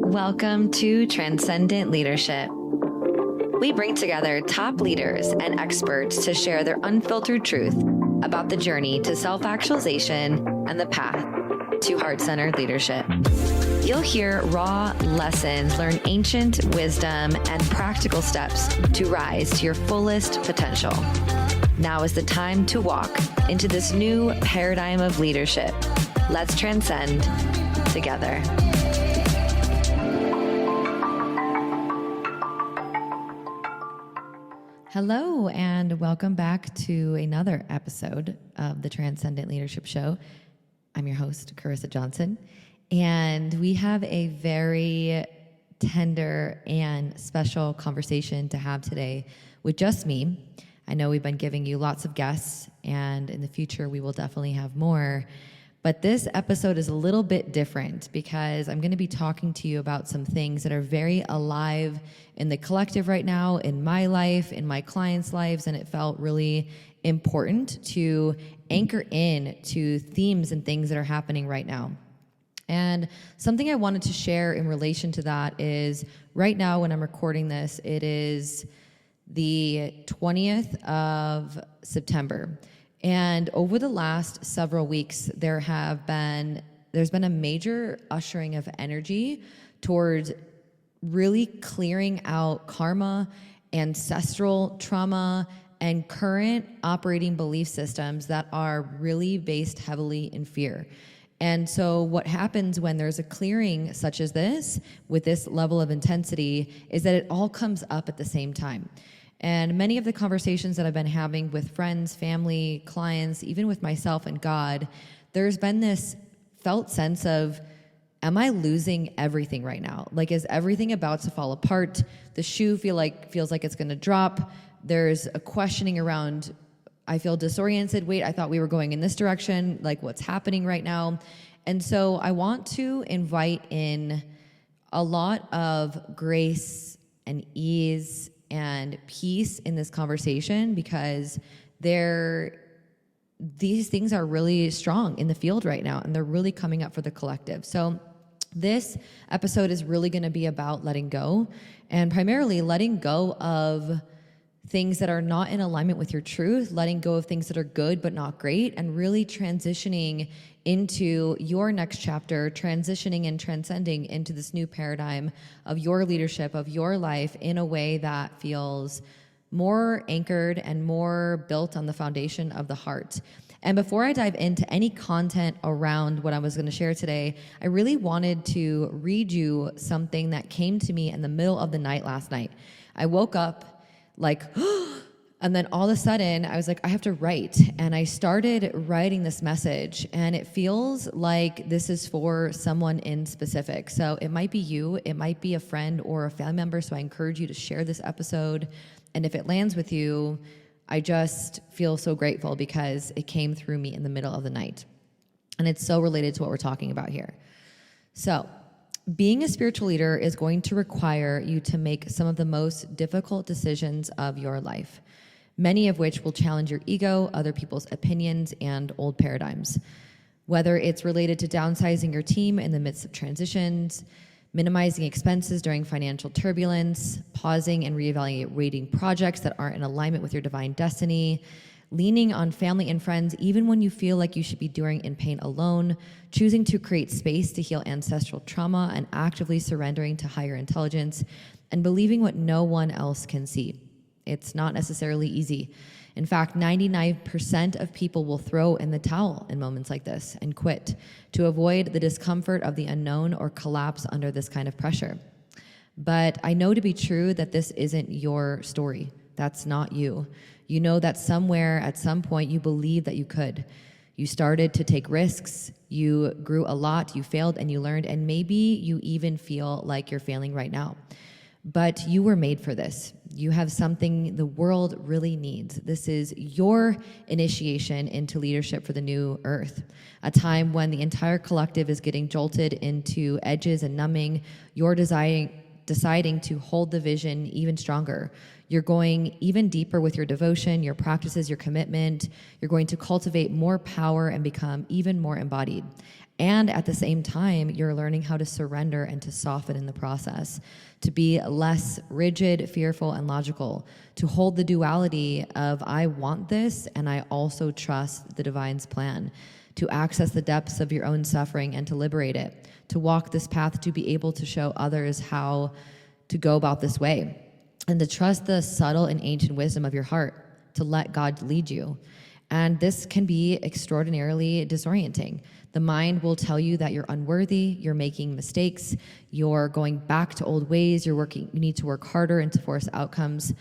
Welcome to Transcendent Leadership. We bring together top leaders and experts to share their unfiltered truth about the journey to self-actualization and the path to heart-centered leadership. You'll hear raw lessons, learn ancient wisdom, and practical steps to rise to your fullest potential. Now is the time to walk into this new paradigm of leadership. Let's transcend together. Hello, and welcome back to another episode of the Transcendent Leadership Show. I'm your host, Carissa Johnson, and we have a very tender and special conversation to have today with just me. I know we've been giving you lots of guests, and in the future we will definitely have more. But this episode is a little bit different because I'm going to be talking to you about some things that are very alive in the collective right now, in my life, in my clients' lives, and it felt really important to anchor in to themes and things that are happening right now. And something I wanted to share in relation to that is right now when I'm recording this, it is the 20th of September. And over the last several weeks, there's been a major ushering of energy towards really clearing out karma, ancestral trauma, and current operating belief systems that are really based heavily in fear. And so what happens when there's a clearing such as this, with this level of intensity, is that it all comes up at the same time. And many of the conversations that I've been having with friends, family, clients, even with myself and God, there's been this felt sense of, am I losing everything right now? Like, is everything about to fall apart? The shoe feels like it's going to drop. There's a questioning around, I feel disoriented. Wait, I thought we were going in this direction. Like, what's happening right now? And so I want to invite in a lot of grace and ease and peace in this conversation because these things are really strong in the field right now and they're really coming up for the collective. So this episode is really going to be about letting go, and primarily letting go of things that are not in alignment with your truth, letting go of things that are good but not great, and really transitioning into your next chapter, transitioning and transcending into this new paradigm of your leadership, of your life, in a way that feels more anchored and more built on the foundation of the heart. And before I dive into any content around what I was going to share today, I really wanted to read you something that came to me in the middle of the night last night. I woke up like, and then all of a sudden I was like, I have to write. And I started writing this message, and it feels like this is for someone in specific. So it might be you, it might be a friend or a family member. So I encourage you to share this episode. And if it lands with you, I just feel so grateful because it came through me in the middle of the night. And it's so related to what we're talking about here. So being a spiritual leader is going to require you to make some of the most difficult decisions of your life, many of which will challenge your ego, other people's opinions, and old paradigms. Whether it's related to downsizing your team in the midst of transitions, minimizing expenses during financial turbulence, pausing and reevaluating projects that aren't in alignment with your divine destiny, leaning on family and friends even when you feel like you should be doing in pain alone, choosing to create space to heal ancestral trauma, and actively surrendering to higher intelligence, and believing what no one else can see. It's not necessarily easy. In fact, 99% of people will throw in the towel in moments like this and quit to avoid the discomfort of the unknown or collapse under this kind of pressure. But I know to be true that this isn't your story. That's not you. You know that somewhere at some point you believed that you could. You started to take risks, you grew a lot, you failed and you learned, and maybe you even feel like you're failing right now. But you were made for this. You have something the world really needs. This is your initiation into leadership for the new earth, a time when the entire collective is getting jolted into edges and numbing. You're deciding to hold the vision even stronger. You're going even deeper with your devotion, your practices, your commitment. You're going to cultivate more power and become even more embodied. And at the same time, you're learning how to surrender and to soften in the process, to be less rigid, fearful, and logical, to hold the duality of I want this and I also trust the divine's plan, to access the depths of your own suffering and to liberate it, to walk this path, to be able to show others how to go about this way, and to trust the subtle and ancient wisdom of your heart, to let God lead you. And this can be extraordinarily disorienting. The mind will tell you that you're unworthy, you're making mistakes, you're going back to old ways, you need to work harder and to force outcomes,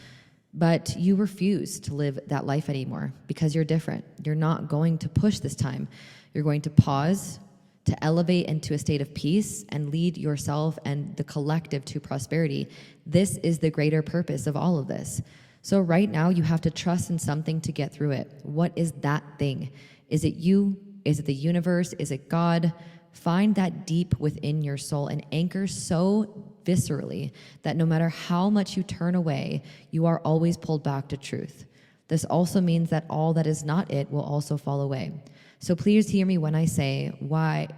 but you refuse to live that life anymore because you're different. You're not going to push this time. You're going to pause, to elevate into a state of peace and lead yourself and the collective to prosperity. This is the greater purpose of all of this. So right now you have to trust in something to get through it. What is that thing? Is it you? Is it the universe? Is it God? Find that deep within your soul and anchor so viscerally that no matter how much you turn away, you are always pulled back to truth. This also means that all that is not it will also fall away. So please hear me when I say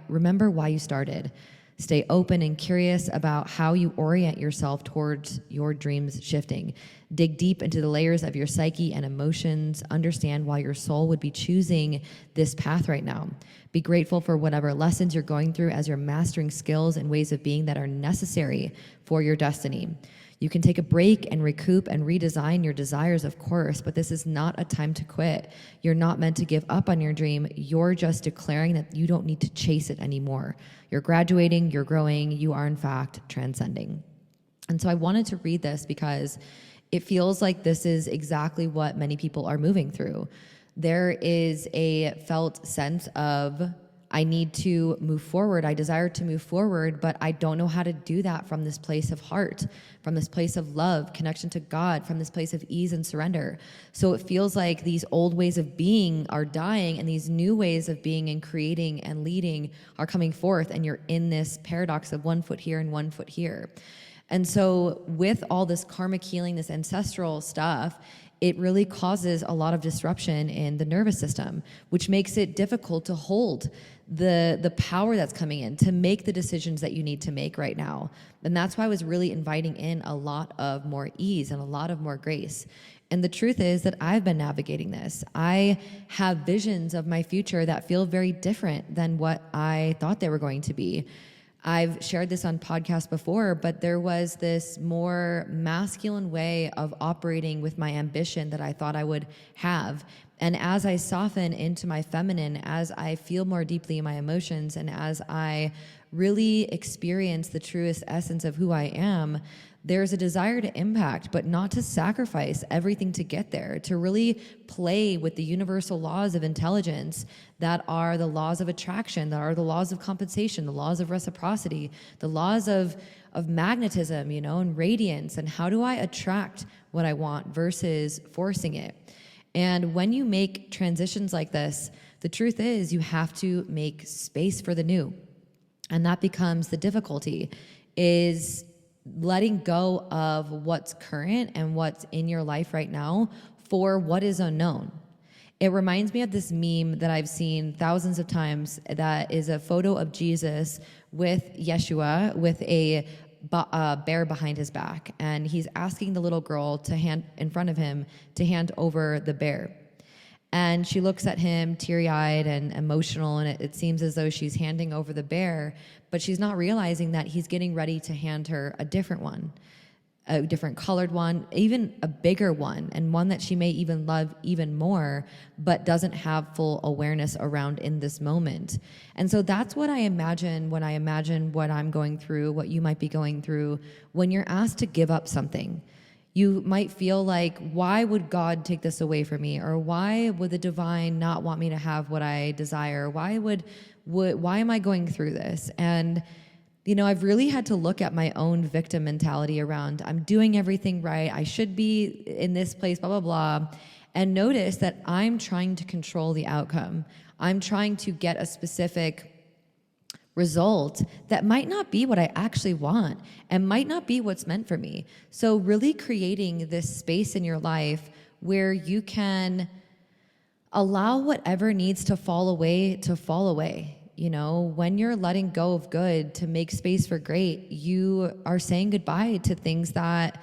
remember why you started. Stay open and curious about how you orient yourself towards your dreams shifting. Dig deep into the layers of your psyche and emotions. Understand why your soul would be choosing this path right now. Be grateful for whatever lessons you're going through as you're mastering skills and ways of being that are necessary for your destiny. You can take a break and recoup and redesign your desires, of course, but this is not a time to quit. You're not meant to give up on your dream. You're just declaring that you don't need to chase it anymore. You're graduating, you're growing, you are in fact transcending. And so I wanted to read this because it feels like this is exactly what many people are moving through. There is a felt sense of, I need to move forward. I desire to move forward, but I don't know how to do that from this place of heart, from this place of love, connection to God, from this place of ease and surrender. So it feels like these old ways of being are dying and these new ways of being and creating and leading are coming forth, and you're in this paradox of 1 foot here and 1 foot here. And so with all this karmic healing, this ancestral stuff, it really causes a lot of disruption in the nervous system, which makes it difficult to hold the power that's coming in to make the decisions that you need to make right now. And that's why I was really inviting in a lot of more ease and a lot of more grace. And the truth is that I've been navigating this. I have visions of my future that feel very different than what I thought they were going to be. I've shared this on podcasts before, but there was this more masculine way of operating with my ambition that I thought I would have. And as I soften into my feminine, as I feel more deeply in my emotions, and as I really experience the truest essence of who I am, there's a desire to impact, but not to sacrifice everything to get there, to really play with the universal laws of intelligence that are the laws of attraction, that are the laws of compensation, the laws of reciprocity, the laws of magnetism, and radiance, and how do I attract what I want versus forcing it. And when you make transitions like this, the truth is you have to make space for the new. And that becomes the difficulty, is letting go of what's current and what's in your life right now for what is unknown. It reminds me of this meme that I've seen thousands of times that is a photo of Jesus with Yeshua with a bear behind his back. And he's asking the little girl to hand in front of him to hand over the bear. And she looks at him teary-eyed and emotional, and it seems as though she's handing over the bear, but she's not realizing that he's getting ready to hand her a different one, a different colored one, even a bigger one, and one that she may even love even more, but doesn't have full awareness around in this moment. And so that's what I imagine when I imagine what I'm going through, what you might be going through when you're asked to give up something. You might feel like, why would God take this away from me? Or why would the divine not want me to have what I desire? Why am I going through this? And, I've really had to look at my own victim mentality around, I'm doing everything right, I should be in this place, blah, blah, blah, and notice that I'm trying to control the outcome. I'm trying to get a specific result that might not be what I actually want and might not be what's meant for me. So really creating this space in your life where you can allow whatever needs to fall away to fall away. When you're letting go of good to make space for great, you are saying goodbye to things that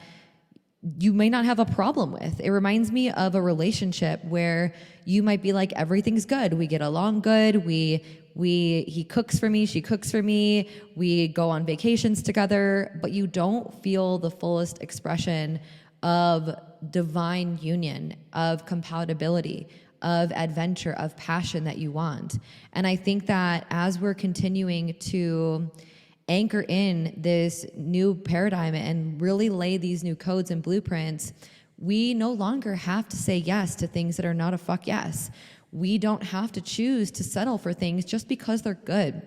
you may not have a problem with. It reminds me of a relationship where you might be like, everything's good. We get along good. He cooks for me. She cooks for me. We go on vacations together, but you don't feel the fullest expression of divine union, of compatibility, of adventure, of passion that you want. And I think that as we're continuing to anchor in this new paradigm and really lay these new codes and blueprints, we no longer have to say yes to things that are not a fuck yes. We don't have to choose to settle for things just because they're good.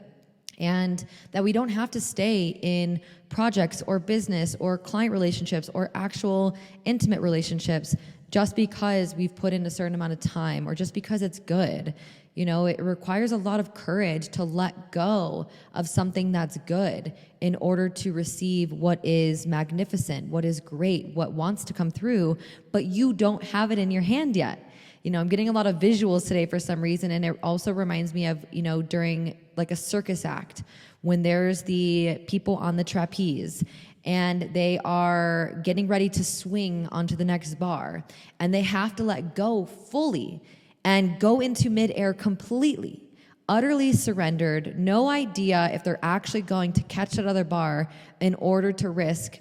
And that we don't have to stay in projects or business or client relationships or actual intimate relationships just because we've put in a certain amount of time or just because it's good. It requires a lot of courage to let go of something that's good in order to receive what is magnificent, what is great, what wants to come through, but you don't have it in your hand yet. I'm getting a lot of visuals today for some reason, and it also reminds me of, during like a circus act when there's the people on the trapeze and they are getting ready to swing onto the next bar, and they have to let go fully and go into midair completely, utterly surrendered, no idea if they're actually going to catch that other bar in order to risk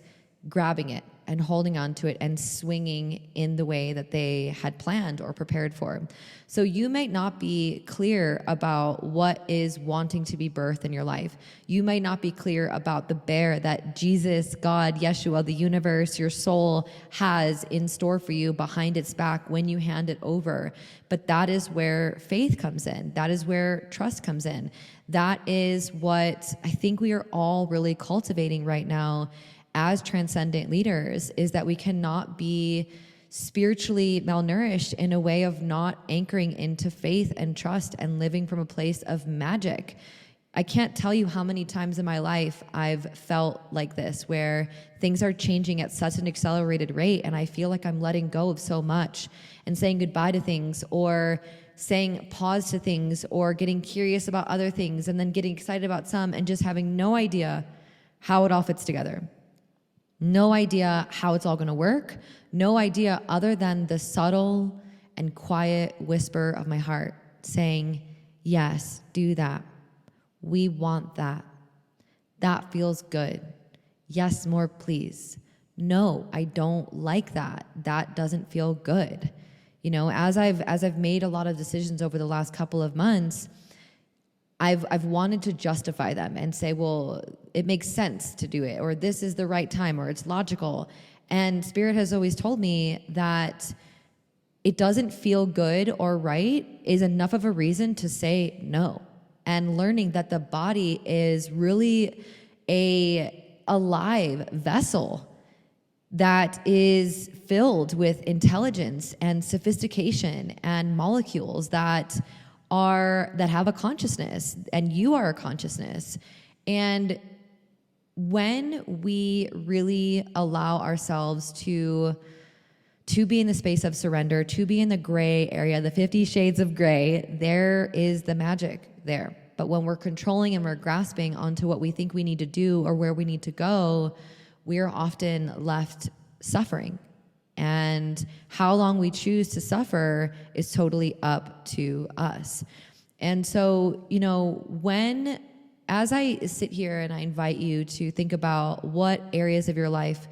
grabbing it and holding on to it and swinging in the way that they had planned or prepared for. So you might not be clear about what is wanting to be birthed in your life. You might not be clear about the bear that Jesus, God, Yeshua, the universe, your soul has in store for you behind its back when you hand it over. But that is where faith comes in. That is where trust comes in. That is what I think we are all really cultivating right now as transcendent leaders, is that we cannot be spiritually malnourished in a way of not anchoring into faith and trust and living from a place of magic. I can't tell you how many times in my life I've felt like this, where things are changing at such an accelerated rate and I feel like I'm letting go of so much and saying goodbye to things, or saying pause to things, or getting curious about other things and then getting excited about some and just having no idea how it all fits together. No idea how it's all going to work. No idea other than the subtle and quiet whisper of my heart saying, yes, do that. We want that. That feels good. Yes, more please. No, I don't like that. That doesn't feel good. As I've made a lot of decisions over the last couple of months, I've wanted to justify them and say, well, it makes sense to do it, or this is the right time, or it's logical. And Spirit has always told me that it doesn't feel good or right is enough of a reason to say no. And learning that the body is really a alive vessel that is filled with intelligence and sophistication and molecules that have a consciousness, and you are a consciousness. And when we really allow ourselves to be in the space of surrender, to be in the gray area, the 50 shades of gray, there is the magic there. But when we're controlling and we're grasping onto what we think we need to do or where we need to go, we are often left suffering. And how long we choose to suffer is totally up to us. And so, as I sit here and I invite you to think about what areas of your life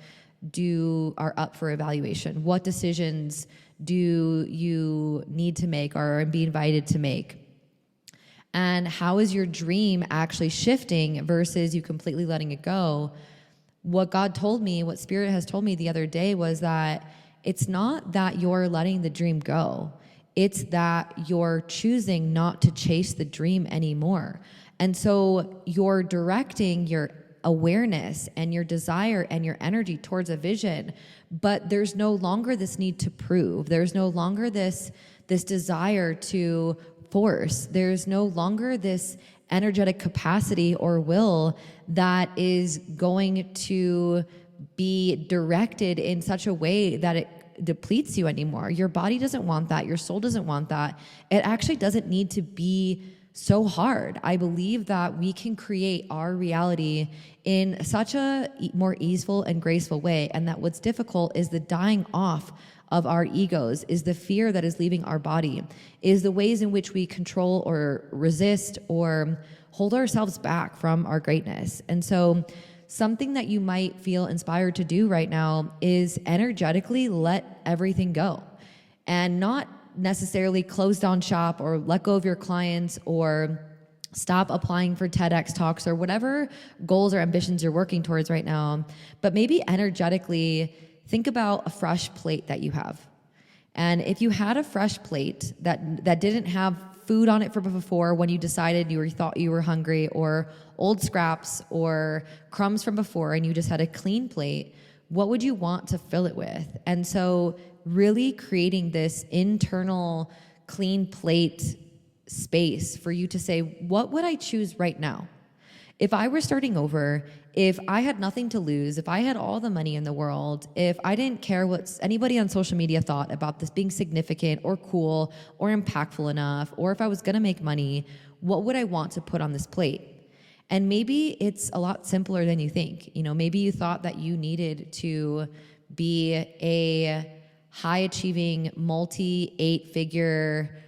are up for evaluation, what decisions do you need to make or be invited to make? And how is your dream actually shifting versus you completely letting it go? What God told me, what Spirit has told me the other day was that it's not that you're letting the dream go. It's that you're choosing not to chase the dream anymore. And so you're directing your awareness and your desire and your energy towards a vision, but there's no longer this need to prove. There's no longer this desire to force. There's no longer this energetic capacity or will that is going to be directed in such a way that it depletes you anymore. Your body doesn't want that. Your soul doesn't want that. It actually doesn't need to be so hard. I believe that we can create our reality in such a more easeful and graceful way, and that what's difficult is the dying off of our egos, is the fear that is leaving our body, is the ways in which we control or resist or hold ourselves back from our greatness. And so something that you might feel inspired to do right now is energetically let everything go, and not necessarily close down shop or let go of your clients or stop applying for TEDx talks or whatever goals or ambitions you're working towards right now. But maybe energetically think about a fresh plate that you have. And if you had a fresh plate that didn't have food on it from before when you decided thought you were hungry, or old scraps or crumbs from before, and you just had a clean plate, what would you want to fill it with? And so really creating this internal clean plate space for you to say, what would I choose right now? If I were starting over, if I had nothing to lose, if I had all the money in the world, if I didn't care what anybody on social media thought about this being significant or cool or impactful enough, or if I was going to make money, what would I want to put on this plate? And maybe it's a lot simpler than you think. Maybe you thought that you needed to be a high achieving multi-8-figure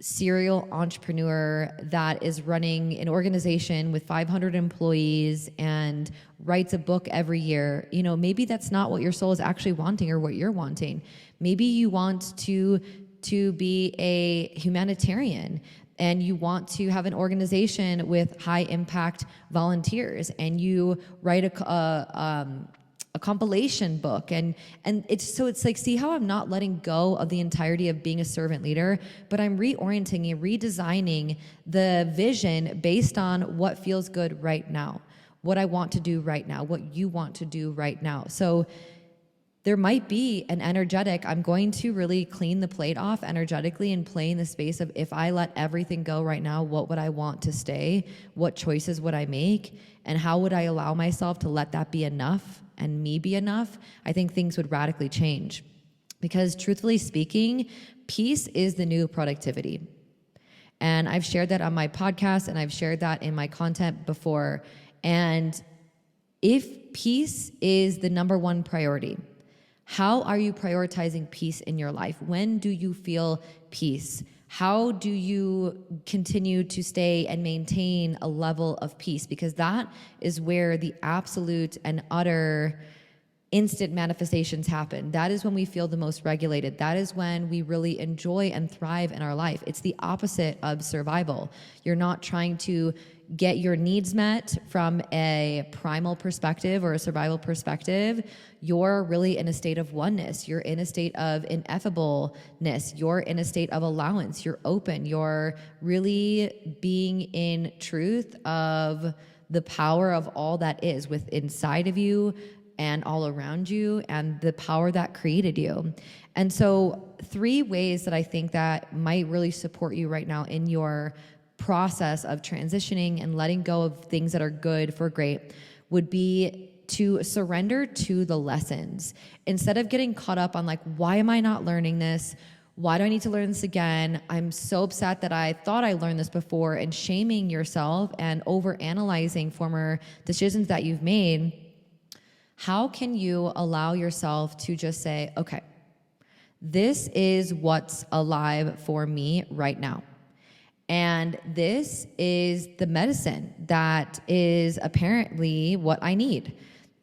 serial entrepreneur that is running an organization with 500 employees and writes a book every year. Maybe that's not what your soul is actually wanting or what you're wanting. Maybe you want to be a humanitarian, and you want to have an organization with high impact volunteers, and you write a compilation book, and it's like, see how I'm not letting go of the entirety of being a servant leader, but I'm reorienting and redesigning the vision based on what feels good right now, what I want to do right now, what you want to do right now. So there might be an energetic, I'm going to really clean the plate off energetically and play in the space of, if I let everything go right now, what would I want to stay? What choices would I make? And how would I allow myself to let that be enough and me be enough? I think things would radically change. Because truthfully speaking, peace is the new productivity. And I've shared that on my podcast, and I've shared that in my content before. And if peace is the number one priority, how are you prioritizing peace in your life? When do you feel peace? How do you continue to stay and maintain a level of peace? Because that is where the absolute and utter instant manifestations happen. That is when we feel the most regulated. That is when we really enjoy and thrive in our life. It's the opposite of survival. You're not trying to get your needs met from a primal perspective or a survival perspective. You're really in a state of oneness. You're in a state of ineffableness. You're in a state of allowance. You're open. You're really being in truth of the power of all that is within inside of you and all around you, and the power that created you. And so 3 ways that I think that might really support you right now in your process of transitioning and letting go of things that are good for great would be to surrender to the lessons. Instead of getting caught up on like, why am I not learning this? Why do I need to learn this again? I'm so upset that I thought I learned this before, and shaming yourself and overanalyzing former decisions that you've made. How can you allow yourself to just say, okay, this is what's alive for me right now. And this is the medicine that is apparently what I need.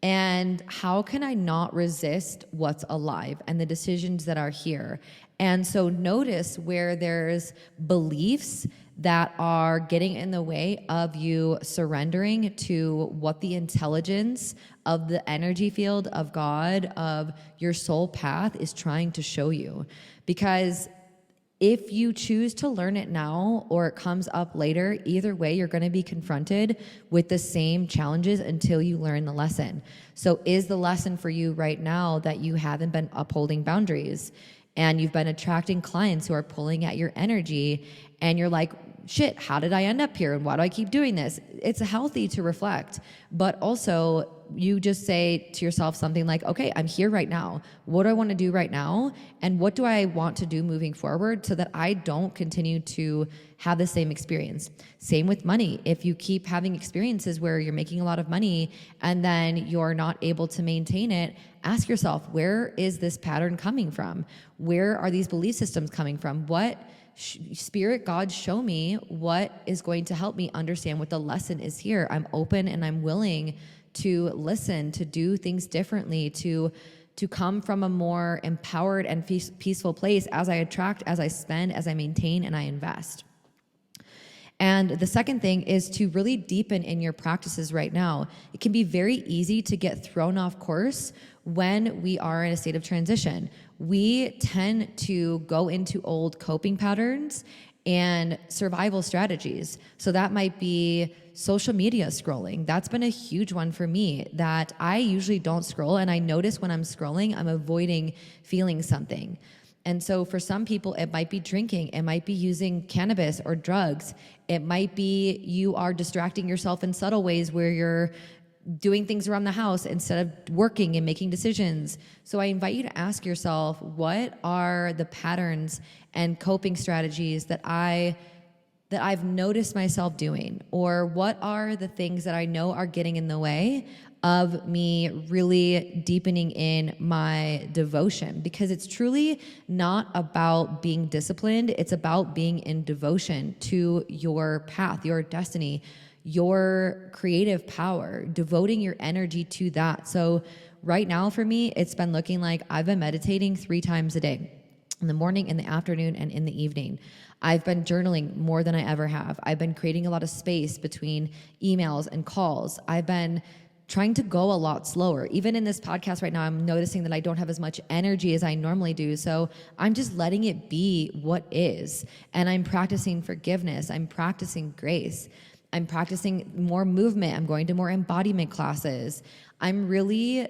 And how can I not resist what's alive and the decisions that are here? And so notice where there's beliefs that are getting in the way of you surrendering to what the intelligence of the energy field of God, of your soul path is trying to show you. Because if you choose to learn it now or it comes up later, either way, you're going to be confronted with the same challenges until you learn the lesson. So is the lesson for you right now that you haven't been upholding boundaries and you've been attracting clients who are pulling at your energy, and you're like, shit, how did I end up here? And why do I keep doing this? It's healthy to reflect, but also you just say to yourself something like, okay, I'm here right now. What do I want to do right now? And what do I want to do moving forward so that I don't continue to have the same experience? Same with money. If you keep having experiences where you're making a lot of money and then you're not able to maintain it, ask yourself, where is this pattern coming from? Where are these belief systems coming from? What Spirit God, show me what is going to help me understand what the lesson is here. I'm open and I'm willing to listen, to do things differently, to come from a more empowered and peaceful place as I attract, as I spend, as I maintain, and I invest. And the second thing is to really deepen in your practices right now. It can be very easy to get thrown off course when we are in a state of transition. We tend to go into old coping patterns and survival strategies. So that might be social media scrolling. That's been a huge one for me, that I usually don't scroll, and I notice when I'm scrolling, I'm avoiding feeling something. And so for some people, it might be drinking, it might be using cannabis or drugs, it might be you are distracting yourself in subtle ways where you're doing things around the house instead of working and making decisions. So I invite you to ask yourself, what are the patterns and coping strategies that I've noticed myself doing? Or what are the things that I know are getting in the way of me really deepening in my devotion? Because it's truly not about being disciplined. It's about being in devotion to your path, your destiny, your creative power, devoting your energy to that. So right now for me, it's been looking like I've been meditating 3 times a day, in the morning, in the afternoon, and in the evening. I've been journaling more than I ever have. I've been creating a lot of space between emails and calls. I've been trying to go a lot slower. Even in this podcast right now, I'm noticing that I don't have as much energy as I normally do. So I'm just letting it be what is. And I'm practicing forgiveness. I'm practicing grace. I'm practicing more movement. I'm going to more embodiment classes. I'm really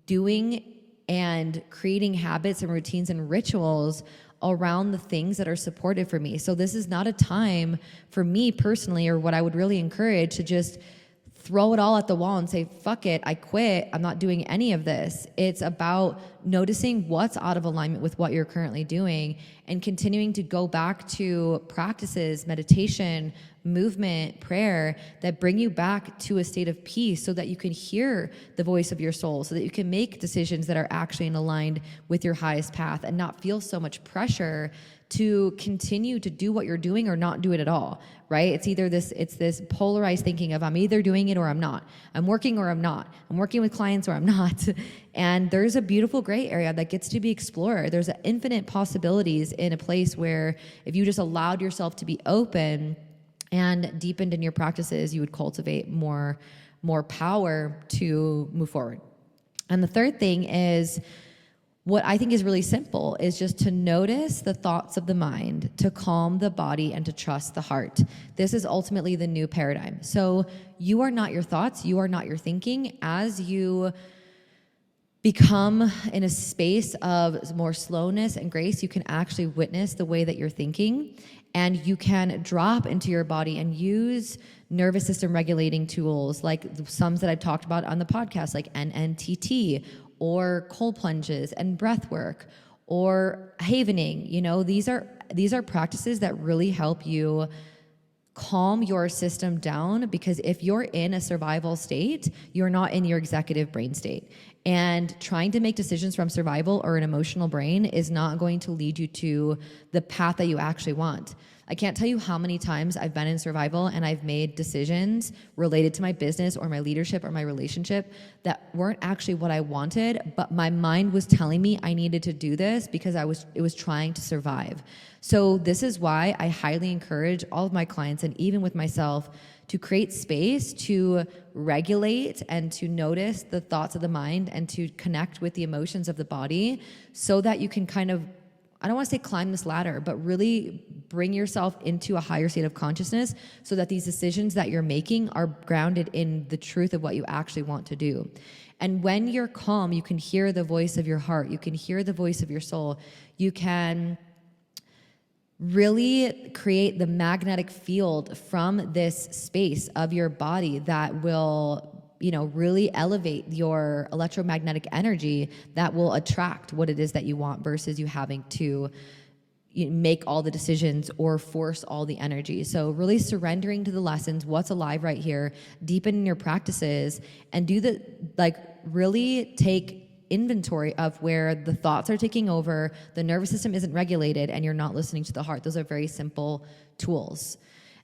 doing and creating habits and routines and rituals around the things that are supportive for me. So this is not a time for me personally, or what I would really encourage, to just throw it all at the wall and say, fuck it, I quit, I'm not doing any of this. It's about noticing what's out of alignment with what you're currently doing and continuing to go back to practices, meditation, movement, prayer that bring you back to a state of peace so that you can hear the voice of your soul, so that you can make decisions that are actually aligned with your highest path and not feel so much pressure to continue to do what you're doing or not do it at all, right? It's this polarized thinking of I'm either doing it or I'm not. I'm working or I'm not. I'm working with clients or I'm not. And there's a beautiful gray area that gets to be explored. There's infinite possibilities in a place where if you just allowed yourself to be open and deepened in your practices, you would cultivate more power to move forward. And the third thing is, what I think is really simple, is just to notice the thoughts of the mind, to calm the body, and to trust the heart. This is ultimately the new paradigm. So you are not your thoughts, you are not your thinking. As you become in a space of more slowness and grace, you can actually witness the way that you're thinking, and you can drop into your body and use nervous system regulating tools like some that I've talked about on the podcast, like NNTT, or cold plunges and breath work, or havening. You know, these are practices that really help you calm your system down, because if you're in a survival state, you're not in your executive brain state. And trying to make decisions from survival or an emotional brain is not going to lead you to the path that you actually want. I can't tell you how many times I've been in survival and I've made decisions related to my business or my leadership or my relationship that weren't actually what I wanted, but my mind was telling me I needed to do this because it was trying to survive. So this is why I highly encourage all of my clients, and even with myself, to create space to regulate and to notice the thoughts of the mind and to connect with the emotions of the body, so that you can kind of, I don't want to say climb this ladder, but really bring yourself into a higher state of consciousness so that these decisions that you're making are grounded in the truth of what you actually want to do. And when you're calm, you can hear the voice of your heart. You can hear the voice of your soul. You can really create the magnetic field from this space of your body that will, really elevate your electromagnetic energy that will attract what it is that you want versus you having to make all the decisions or force all the energy. So really surrendering to the lessons, what's alive right here, deepen your practices, and really take inventory of where the thoughts are taking over, the nervous system isn't regulated, and you're not listening to the heart. Those are very simple tools.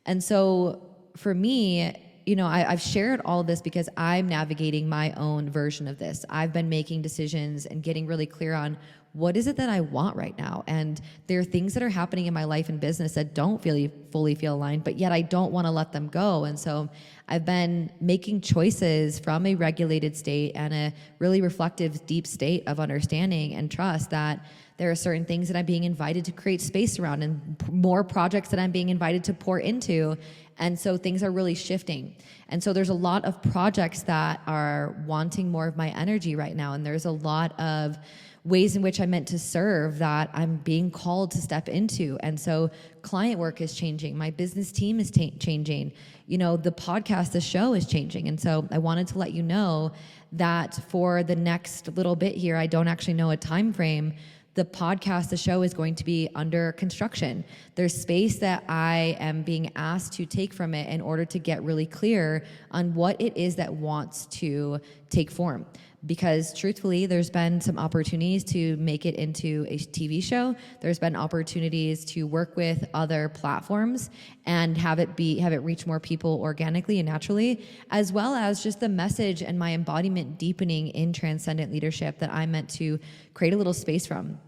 And so for me, I've shared all of this because I'm navigating my own version of this. I've been making decisions and getting really clear on what is it that I want right now. And there are things that are happening in my life and business that don't fully feel aligned, but yet I don't want to let them go. And so I've been making choices from a regulated state and a really reflective, deep state of understanding and trust that there are certain things that I'm being invited to create space around and more projects that I'm being invited to pour into. And so things are really shifting. And so there's a lot of projects that are wanting more of my energy right now. And there's a lot of ways in which I'm meant to serve that I'm being called to step into. And so client work is changing. My business team is changing. The podcast, the show is changing. And so I wanted to let you know that for the next little bit here, I don't actually know a time frame. The podcast, the show is going to be under construction. There's space that I am being asked to take from it in order to get really clear on what it is that wants to take form. Because truthfully, there's been some opportunities to make it into a TV show. There's been opportunities to work with other platforms and have it reach more people organically and naturally, as well as just the message and my embodiment deepening in transcendent leadership that I'm meant to create a little space from.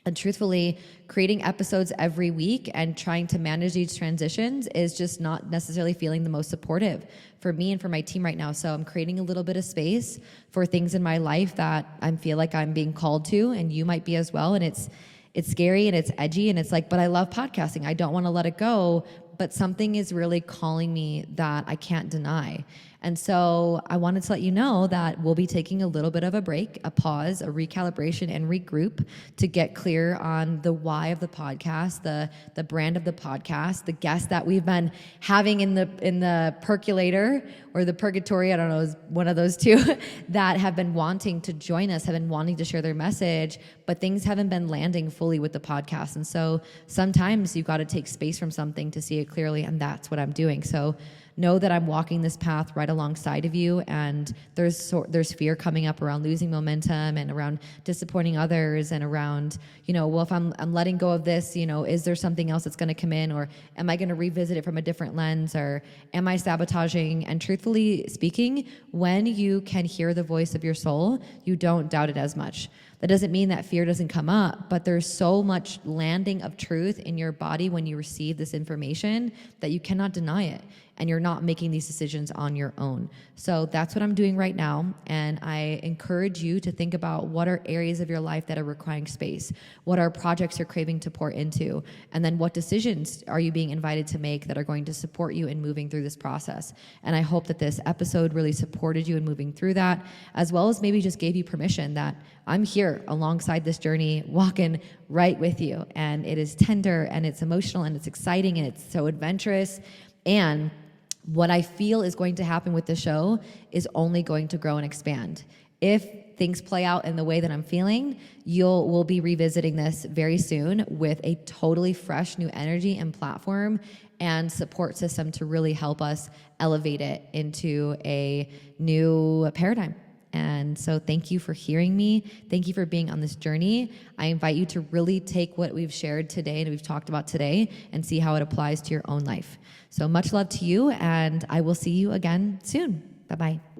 And truthfully, creating episodes every week and trying to manage these transitions is just not necessarily feeling the most supportive for me and for my team right now. So I'm creating a little bit of space for things in my life that I feel like I'm being called to, and you might be as well. And it's scary and it's edgy and it's like, but I love podcasting. I don't want to let it go, but something is really calling me that I can't deny. And so I wanted to let you know that we'll be taking a little bit of a break, a pause, a recalibration, and regroup to get clear on the why of the podcast, the brand of the podcast, the guests that we've been having in the percolator or the purgatory, I don't know, one of those two, that have been wanting to join us, have been wanting to share their message, but things haven't been landing fully with the podcast. And so sometimes you've got to take space from something to see it clearly, and that's what I'm doing. So know that I'm walking this path right alongside of you, and there's fear coming up around losing momentum and around disappointing others and around, well, if I'm letting go of this, is there something else that's going to come in, or am I going to revisit it from a different lens, or am I sabotaging? And truthfully speaking, when you can hear the voice of your soul, you don't doubt it as much. That doesn't mean that fear doesn't come up, but there's so much landing of truth in your body when you receive this information that you cannot deny it, and you're not making these decisions on your own. So that's what I'm doing right now, and I encourage you to think about what are areas of your life that are requiring space, what are projects you're craving to pour into, and then what decisions are you being invited to make that are going to support you in moving through this process. And I hope that this episode really supported you in moving through that, as well as maybe just gave you permission that I'm here alongside this journey, walking right with you. And it is tender, and it's emotional, and it's exciting, and it's so adventurous. And what I feel is going to happen with the show is only going to grow and expand. If things play out in the way that I'm feeling, we'll be revisiting this very soon with a totally fresh new energy and platform and support system to really help us elevate it into a new paradigm. And so thank you for hearing me. Thank you for being on this journey. I invite you to really take what we've shared today and we've talked about today and see how it applies to your own life. So much love to you, and I will see you again soon. Bye-bye.